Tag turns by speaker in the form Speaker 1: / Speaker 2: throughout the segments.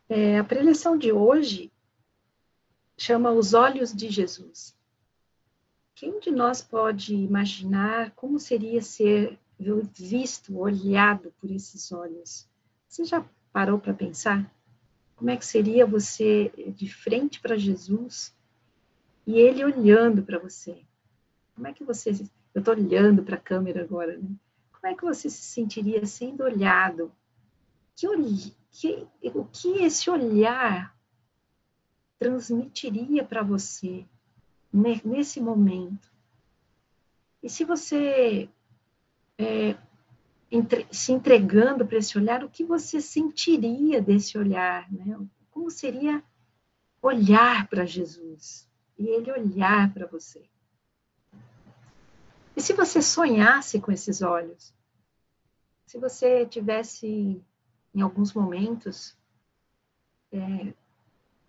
Speaker 1: A preleção de hoje chama Os Olhos de Jesus. Quem de nós pode imaginar como seria ser visto, olhado por esses olhos? Você já parou para pensar? Como é que seria você de frente para Jesus e ele olhando para você? Como é que você... Eu estou olhando para a câmera agora, né? Como é que você se sentiria sendo olhado? O que esse olhar transmitiria para você nesse momento? E se você se entregando para esse olhar, o que você sentiria desse olhar, né? Como seria olhar para Jesus e ele olhar para você? E se você sonhasse com esses olhos? Se você tivesse, em alguns momentos,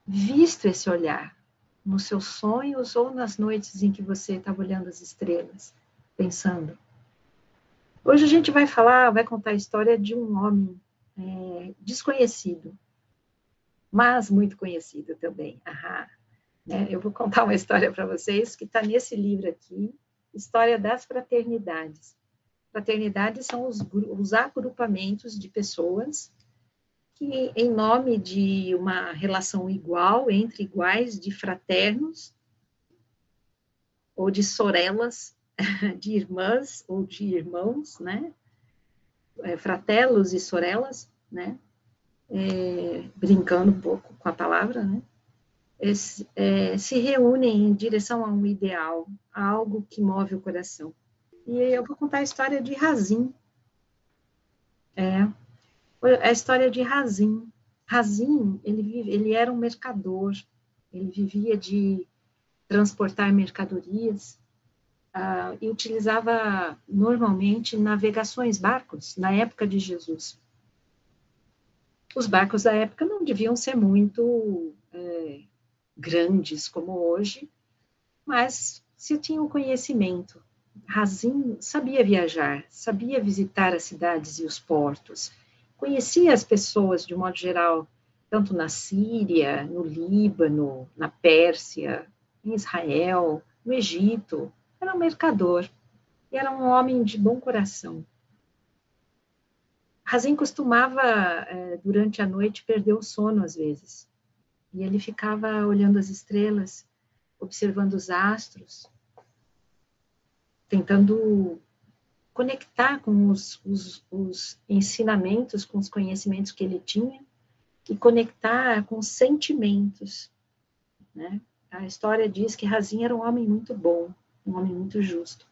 Speaker 1: visto esse olhar nos seus sonhos ou nas noites em que você estava olhando as estrelas, pensando. Hoje a gente vai contar a história de um homem desconhecido, mas muito conhecido também. Né? Eu vou contar uma história para vocês que está nesse livro aqui, História das Fraternidades. Fraternidades são os agrupamentos de pessoas que, em nome de uma relação igual, entre iguais, de fraternos, ou de sorelas, de irmãs ou de irmãos, né? Fratellos e sorelas, né? Brincando um pouco com a palavra, né? Se reúnem em direção a um ideal, a algo que move o coração. E eu vou contar a história de Razim. A história de Razim. Razim, ele era um mercador, ele vivia de transportar mercadorias e utilizava normalmente navegações, barcos, na época de Jesus. Os barcos da época não deviam ser muito grandes como hoje, mas se tinha o conhecimento. Razim sabia viajar, sabia visitar as cidades e os portos, conhecia as pessoas de um modo geral, tanto na Síria, no Líbano, na Pérsia, em Israel, no Egito. Era um mercador e era um homem de bom coração. Razim costumava, durante a noite, perder o sono às vezes. E ele ficava olhando as estrelas, observando os astros, tentando conectar com os ensinamentos, com os conhecimentos que ele tinha, e conectar com os sentimentos. Né? A história diz que Razim era um homem muito bom, um homem muito justo.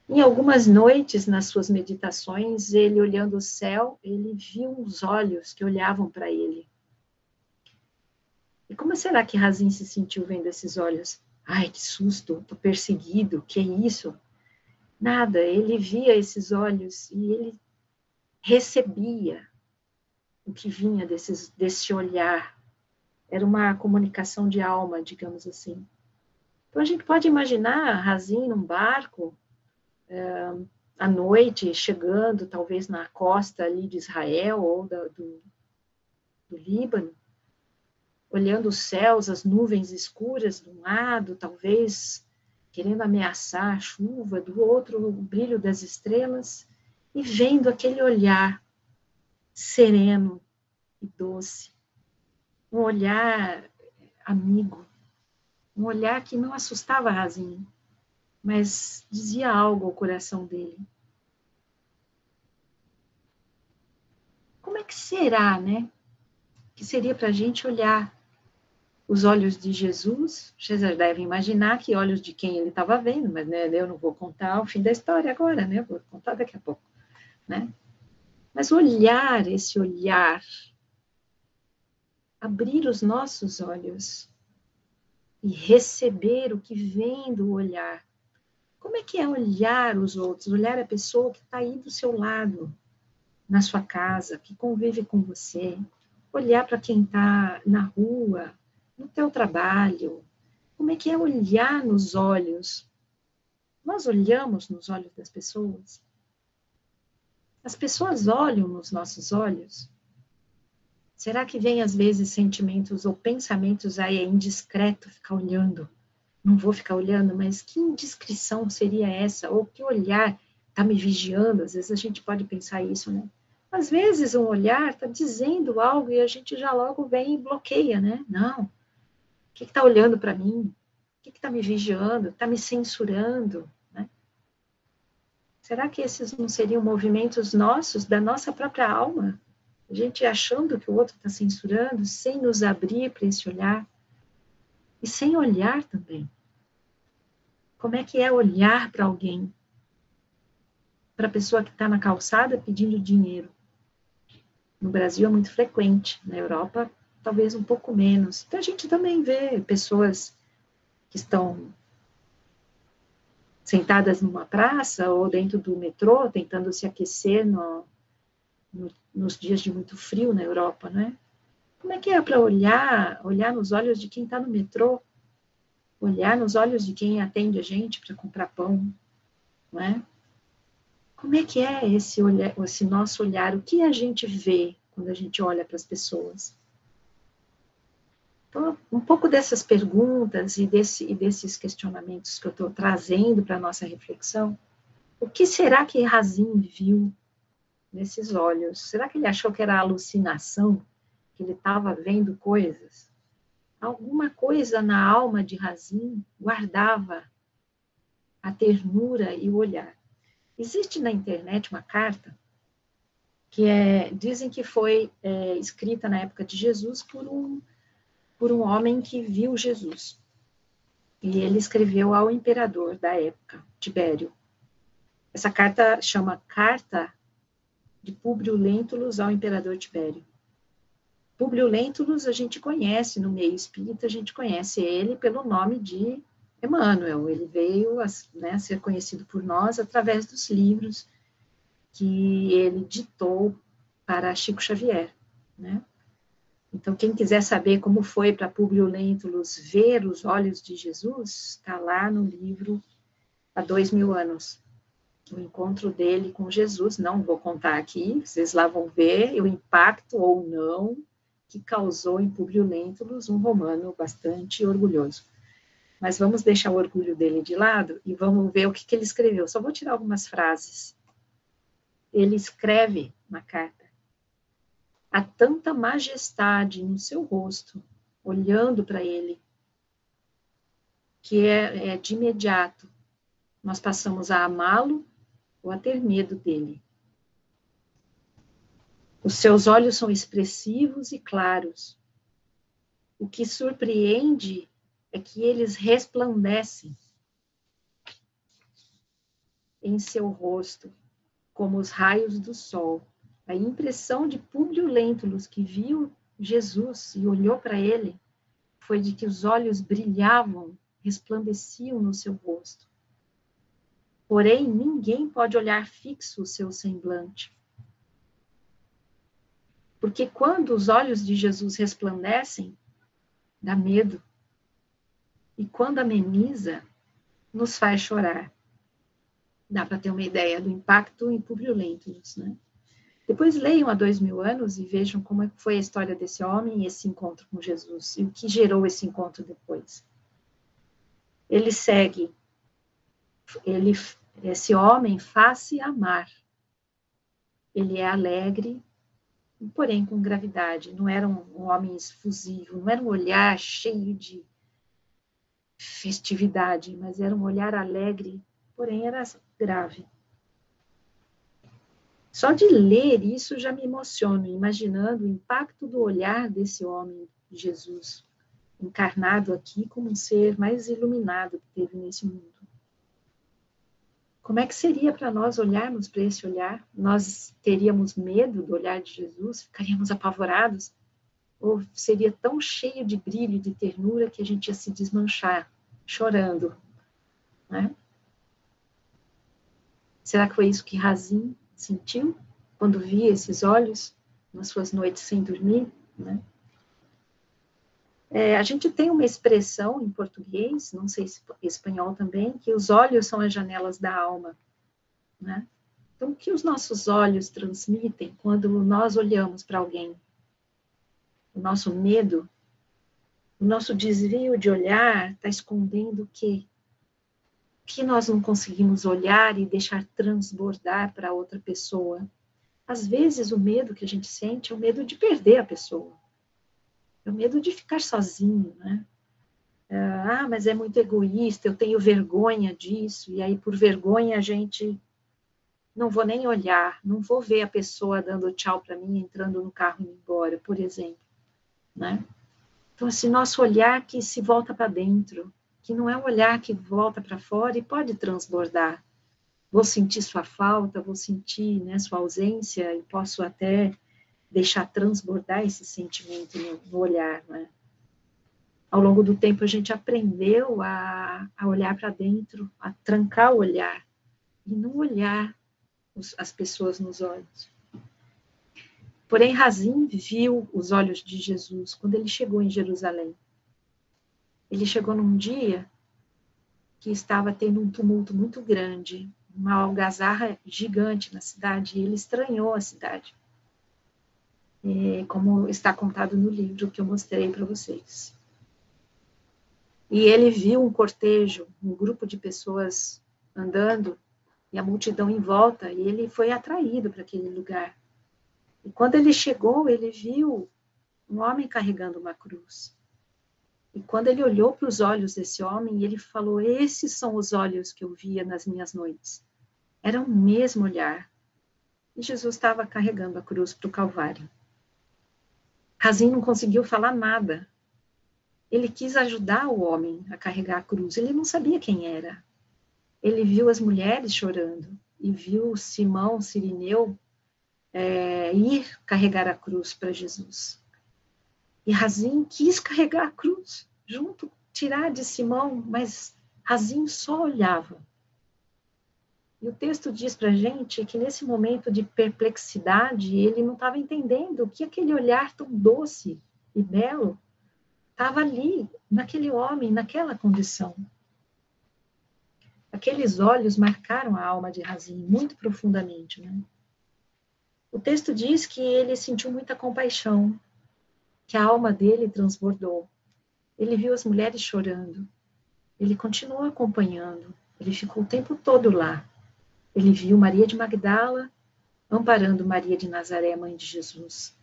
Speaker 1: Em algumas noites, nas suas meditações, ele olhando o céu, ele viu os olhos que olhavam para ele. E como será que Razim se sentiu vendo esses olhos? Ai, que susto, estou perseguido, que é isso? Nada, ele via esses olhos e ele recebia o que vinha desse olhar. Era uma comunicação de alma, digamos assim. Então a gente pode imaginar Razim num barco, à noite, chegando talvez na costa ali de Israel ou do Líbano, olhando os céus, as nuvens escuras de um lado, talvez querendo ameaçar a chuva, do outro o brilho das estrelas, e vendo aquele olhar sereno e doce, um olhar amigo, um olhar que não assustava Razim, mas dizia algo ao coração dele. Como é que será, né? Que seria para a gente olhar os olhos de Jesus? Vocês devem imaginar que olhos de quem ele estava vendo, mas né, eu não vou contar o fim da história agora, né? Vou contar daqui a pouco, né? Mas olhar, esse olhar, abrir os nossos olhos e receber o que vem do olhar. Como é que é olhar os outros, olhar a pessoa que está aí do seu lado, na sua casa, que convive com você, olhar para quem está na rua, no teu trabalho, como é que é olhar nos olhos? Nós olhamos nos olhos das pessoas? As pessoas olham nos nossos olhos? Será que vem, às vezes, sentimentos ou pensamentos, aí é indiscreto ficar olhando? Não vou ficar olhando, mas que indiscrição seria essa? Ou que olhar está me vigiando? Às vezes a gente pode pensar isso, né? Às vezes um olhar está dizendo algo e a gente já logo vem e bloqueia, né? Não, o que está olhando para mim? O que está me vigiando? Está me censurando? Né? Será que esses não seriam movimentos nossos, da nossa própria alma? A gente achando que o outro está censurando, sem nos abrir para esse olhar. E sem olhar também. Como é que é olhar para alguém? Para a pessoa que está na calçada pedindo dinheiro. No Brasil é muito frequente, na Europa talvez um pouco menos. Então a gente também vê pessoas que estão sentadas numa praça ou dentro do metrô, tentando se aquecer nos dias de muito frio na Europa, né? Como é que é para olhar nos olhos de quem está no metrô, olhar nos olhos de quem atende a gente para comprar pão, não é? Como é que é esse olhar, esse nosso olhar? O que a gente vê quando a gente olha para as pessoas? Então, um pouco dessas perguntas e desses questionamentos que eu estou trazendo para a nossa reflexão, o que será que Razin viu nesses olhos? Será que ele achou que era alucinação? Que ele estava vendo coisas? Alguma coisa na alma de Razin guardava a ternura e o olhar. Existe na internet uma carta que dizem que foi escrita na época de Jesus por um homem que viu Jesus. E ele escreveu ao imperador da época, Tibério. Essa carta chama Carta de Públio Lentulus ao imperador Tibério. Públio Lentulus a gente conhece, no meio espírita, a gente conhece ele pelo nome de Emmanuel. Ele veio a ser conhecido por nós através dos livros que ele ditou para Chico Xavier, né? Então, quem quiser saber como foi para Públio Lentulus ver os olhos de Jesus, está lá no livro Há 2000 anos. O encontro dele com Jesus, não vou contar aqui, vocês lá vão ver o impacto ou não que causou em Públio Lentulus, um romano bastante orgulhoso. Mas vamos deixar o orgulho dele de lado e vamos ver o que ele escreveu. Só vou tirar algumas frases. Ele escreve na carta: há tanta majestade no seu rosto, olhando para ele, que de imediato nós passamos a amá-lo ou a ter medo dele. Os seus olhos são expressivos e claros. O que surpreende é que eles resplandecem em seu rosto, como os raios do sol. A impressão de Públio Lentulus, que viu Jesus e olhou para ele, foi de que os olhos brilhavam, resplandeciam no seu rosto. Porém, ninguém pode olhar fixo o seu semblante. Porque quando os olhos de Jesus resplandecem, dá medo. E quando ameniza, nos faz chorar. Dá para ter uma ideia do impacto em Públio Lentulus, né? Depois leiam Há 2000 anos e vejam como foi a história desse homem e esse encontro com Jesus, e o que gerou esse encontro depois. Ele segue, esse homem faz-se amar. Ele é alegre, porém com gravidade. Não era um homem efusivo, não era um olhar cheio de festividade, mas era um olhar alegre, porém era grave. Só de ler isso já me emociono, imaginando o impacto do olhar desse homem, Jesus, encarnado aqui como um ser mais iluminado que teve nesse mundo. Como é que seria para nós olharmos para esse olhar? Nós teríamos medo do olhar de Jesus? Ficaríamos apavorados? Ou seria tão cheio de brilho e de ternura que a gente ia se desmanchar, chorando? Né? Será que foi isso que Razin sentiu quando via esses olhos nas suas noites sem dormir? Né? A gente tem uma expressão em português, não sei se em espanhol também, que os olhos são as janelas da alma. Né? Então, o que os nossos olhos transmitem quando nós olhamos para alguém? o nosso medo, o nosso desvio de olhar está escondendo o quê? O que nós não conseguimos olhar e deixar transbordar para outra pessoa? Às vezes o medo que a gente sente é o medo de perder a pessoa. É o medo de ficar sozinho, né? Mas é muito egoísta, eu tenho vergonha disso, e aí por vergonha a gente não vou nem olhar, não vou ver a pessoa dando tchau para mim, entrando no carro e indo embora, por exemplo, né? Então, esse nosso olhar que se volta para dentro, que não é um olhar que volta para fora e pode transbordar. Vou sentir sua falta, vou sentir, né, sua ausência e posso até deixar transbordar esse sentimento no olhar, né? Ao longo do tempo a gente aprendeu a olhar para dentro, a trancar o olhar e não olhar as pessoas nos olhos. Porém, Razim viu os olhos de Jesus quando ele chegou em Jerusalém. Ele chegou num dia que estava tendo um tumulto muito grande, uma algazarra gigante na cidade, e ele estranhou a cidade, como está contado no livro que eu mostrei para vocês. E ele viu um cortejo, um grupo de pessoas andando, e a multidão em volta, e ele foi atraído para aquele lugar. E quando ele chegou, ele viu um homem carregando uma cruz. E quando ele olhou para os olhos desse homem, ele falou: esses são os olhos que eu via nas minhas noites. Era o mesmo olhar. E Jesus estava carregando a cruz para o Calvário. Razim não conseguiu falar nada. Ele quis ajudar o homem a carregar a cruz. Ele não sabia quem era. Ele viu as mulheres chorando e viu Simão, Cirineu, ir carregar a cruz para Jesus. E Razim quis carregar a cruz junto, tirar de Simão, mas Razim só olhava. E o texto diz para a gente que nesse momento de perplexidade, ele não estava entendendo o que aquele olhar tão doce e belo estava ali, naquele homem, naquela condição. Aqueles olhos marcaram a alma de Razim muito profundamente, né? O texto diz que ele sentiu muita compaixão, que a alma dele transbordou. Ele viu as mulheres chorando. Ele continuou acompanhando. Ele ficou o tempo todo lá. Ele viu Maria de Magdala amparando Maria de Nazaré, mãe de Jesus.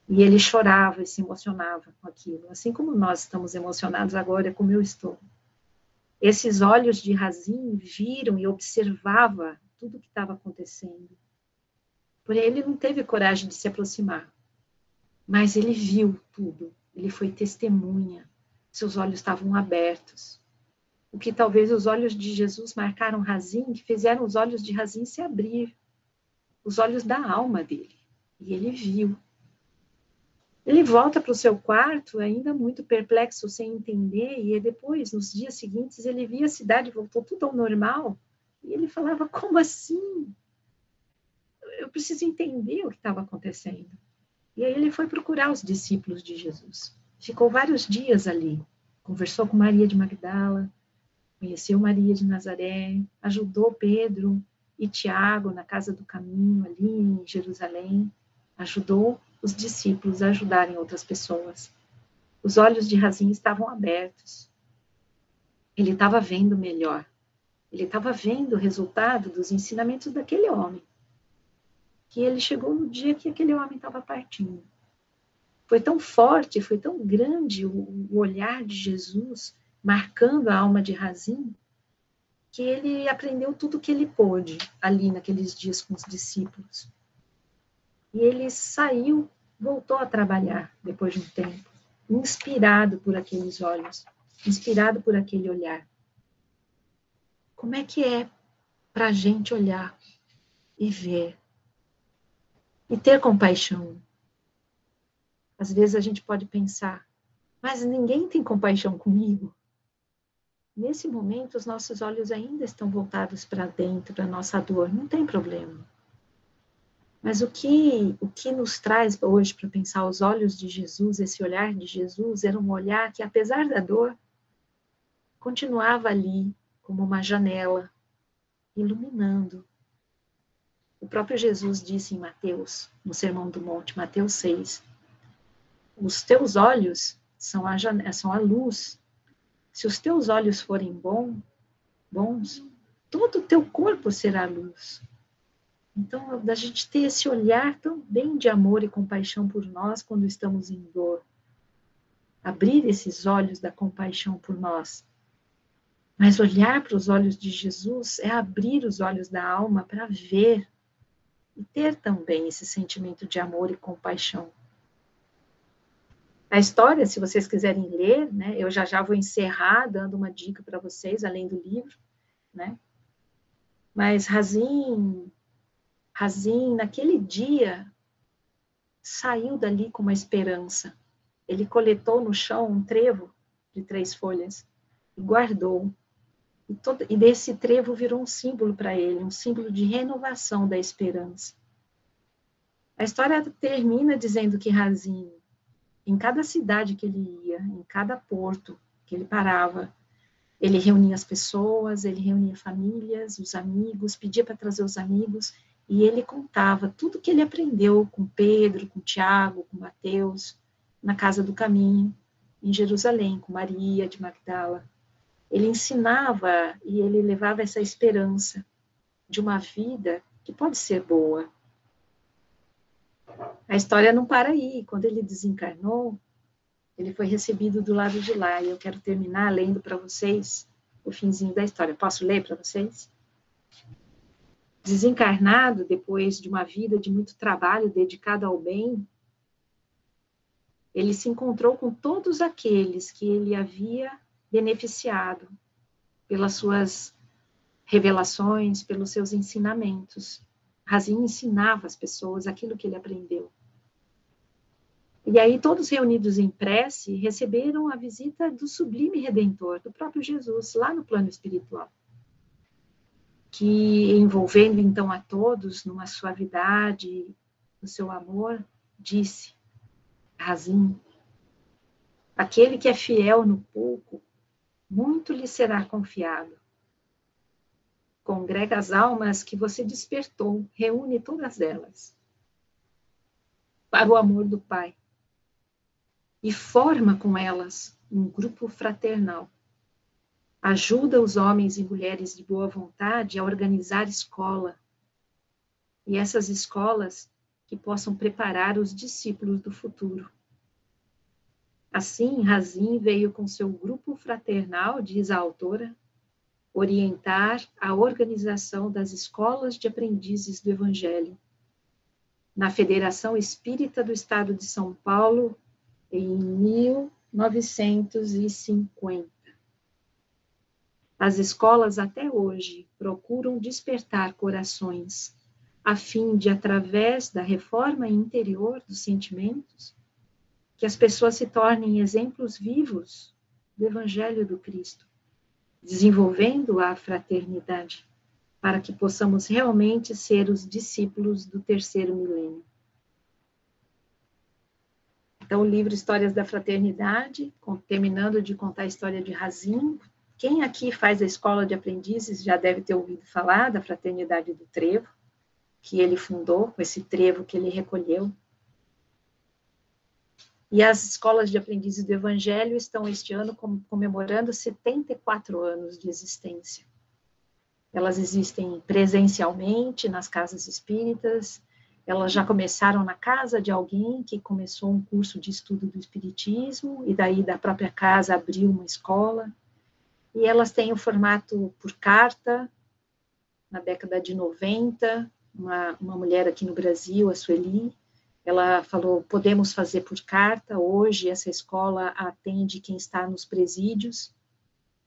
Speaker 1: E ele chorava e se emocionava com aquilo, assim como nós estamos emocionados agora, como eu estou. Esses olhos de Razim viram e observava tudo o que estava acontecendo. Porém, ele não teve coragem de se aproximar. Mas ele viu tudo. Ele foi testemunha. Seus olhos estavam abertos. O que talvez os olhos de Jesus marcaram Razim, que fizeram os olhos de Razim se abrir. Os olhos da alma dele. E ele viu. Ele volta para o seu quarto, ainda muito perplexo, sem entender, e depois, nos dias seguintes, ele via a cidade, voltou tudo ao normal, e ele falava: como assim? Eu preciso entender o que estava acontecendo. E aí ele foi procurar os discípulos de Jesus. Ficou vários dias ali, conversou com Maria de Magdala, conheceu Maria de Nazaré, ajudou Pedro e Tiago na casa do caminho, ali em Jerusalém, ajudou os discípulos a ajudarem outras pessoas. Os olhos de Razim estavam abertos. Ele estava vendo melhor. Ele estava vendo o resultado dos ensinamentos daquele homem. Que ele chegou no dia que aquele homem estava partindo. Foi tão forte, foi tão grande o olhar de Jesus marcando a alma de Razim, que ele aprendeu tudo o que ele pôde ali naqueles dias com os discípulos. E ele saiu, voltou a trabalhar depois de um tempo, inspirado por aqueles olhos, inspirado por aquele olhar. Como é que é para a gente olhar e ver e ter compaixão? Às vezes a gente pode pensar, mas ninguém tem compaixão comigo. Nesse momento, os nossos olhos ainda estão voltados para dentro, para a nossa dor, não tem problema. Mas o que nos traz hoje para pensar os olhos de Jesus, esse olhar de Jesus, era um olhar que, apesar da dor, continuava ali, como uma janela, iluminando. O próprio Jesus disse em Mateus, no Sermão do Monte, Mateus 6, Os teus olhos são a luz. Se os teus olhos forem bons, todo o teu corpo será luz. Então, da gente ter esse olhar também de amor e compaixão por nós quando estamos em dor. Abrir esses olhos da compaixão por nós. Mas olhar para os olhos de Jesus é abrir os olhos da alma para ver e ter também esse sentimento de amor e compaixão. A história, se vocês quiserem ler, né, eu já vou encerrar dando uma dica para vocês, além do livro, né? Mas Razin, naquele dia, saiu dali com uma esperança. Ele coletou no chão um trevo de 3 folhas e guardou. E desse trevo virou um símbolo para ele, um símbolo de renovação da esperança. A história termina dizendo que Razin, em cada cidade que ele ia, em cada porto que ele parava, ele reunia as pessoas, ele reunia famílias, os amigos, pedia para trazer os amigos, e ele contava tudo que ele aprendeu com Pedro, com Tiago, com Mateus, na Casa do Caminho, em Jerusalém, com Maria de Magdala. Ele ensinava e ele levava essa esperança de uma vida que pode ser boa. A história não para aí. Quando ele desencarnou, ele foi recebido do lado de lá. E eu quero terminar lendo para vocês o finzinho da história. Posso ler para vocês? Desencarnado, depois de uma vida de muito trabalho dedicado ao bem, ele se encontrou com todos aqueles que ele havia beneficiado pelas suas revelações, pelos seus ensinamentos. Razin ensinava as pessoas aquilo que ele aprendeu. E aí todos reunidos em prece receberam a visita do sublime Redentor, do próprio Jesus, lá no plano espiritual, que, envolvendo então a todos numa suavidade, no seu amor, disse: Razin, aquele que é fiel no pouco, muito lhe será confiado. Congrega as almas que você despertou, reúne todas elas para o amor do Pai e forma com elas um grupo fraternal. Ajuda os homens e mulheres de boa vontade a organizar escola, e essas escolas que possam preparar os discípulos do futuro. Assim, Razin veio com seu grupo fraternal, diz a autora, orientar a organização das escolas de aprendizes do Evangelho, na Federação Espírita do Estado de São Paulo, em 1950. As escolas até hoje procuram despertar corações, a fim de, através da reforma interior dos sentimentos, que as pessoas se tornem exemplos vivos do Evangelho do Cristo, desenvolvendo a fraternidade, para que possamos realmente ser os discípulos do 3º milênio. Então, o livro Histórias da Fraternidade, terminando de contar a história de Razin. Quem aqui faz a escola de aprendizes já deve ter ouvido falar da Fraternidade do Trevo, que ele fundou, com esse trevo que ele recolheu. E as escolas de aprendizes do Evangelho estão este ano comemorando 74 anos de existência. Elas existem presencialmente nas casas espíritas, elas já começaram na casa de alguém que começou um curso de estudo do Espiritismo, e daí da própria casa abriu uma escola, e elas têm o formato por carta. Na década de 90, uma mulher aqui no Brasil, a Sueli, ela falou, podemos fazer por carta. Hoje essa escola atende quem está nos presídios,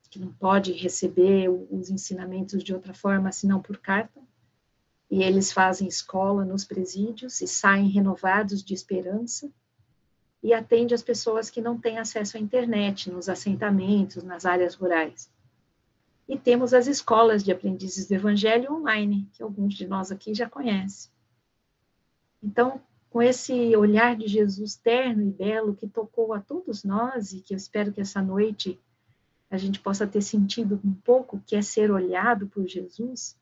Speaker 1: que não pode receber os ensinamentos de outra forma, senão por carta. E eles fazem escola nos presídios e saem renovados de esperança, e atende as pessoas que não têm acesso à internet, nos assentamentos, nas áreas rurais. E temos as escolas de aprendizes do Evangelho online, que alguns de nós aqui já conhecem. Então, com esse olhar de Jesus terno e belo que tocou a todos nós, e que eu espero que essa noite a gente possa ter sentido um pouco que é ser olhado por Jesus,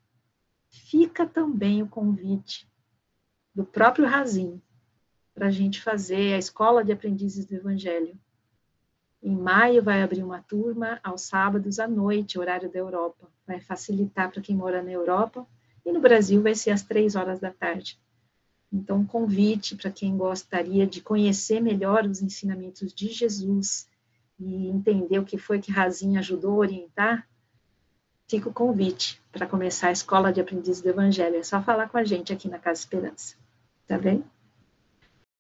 Speaker 1: fica também o convite do próprio Razin para a gente fazer a Escola de Aprendizes do Evangelho. Em maio vai abrir uma turma aos sábados à noite, horário da Europa. Vai facilitar para quem mora na Europa, e no Brasil vai ser às 3 horas da tarde. Então, um convite para quem gostaria de conhecer melhor os ensinamentos de Jesus e entender o que foi que Razinha ajudou a orientar, fica o convite para começar a Escola de Aprendizes do Evangelho. É só falar com a gente aqui na Casa Esperança. Tá bem?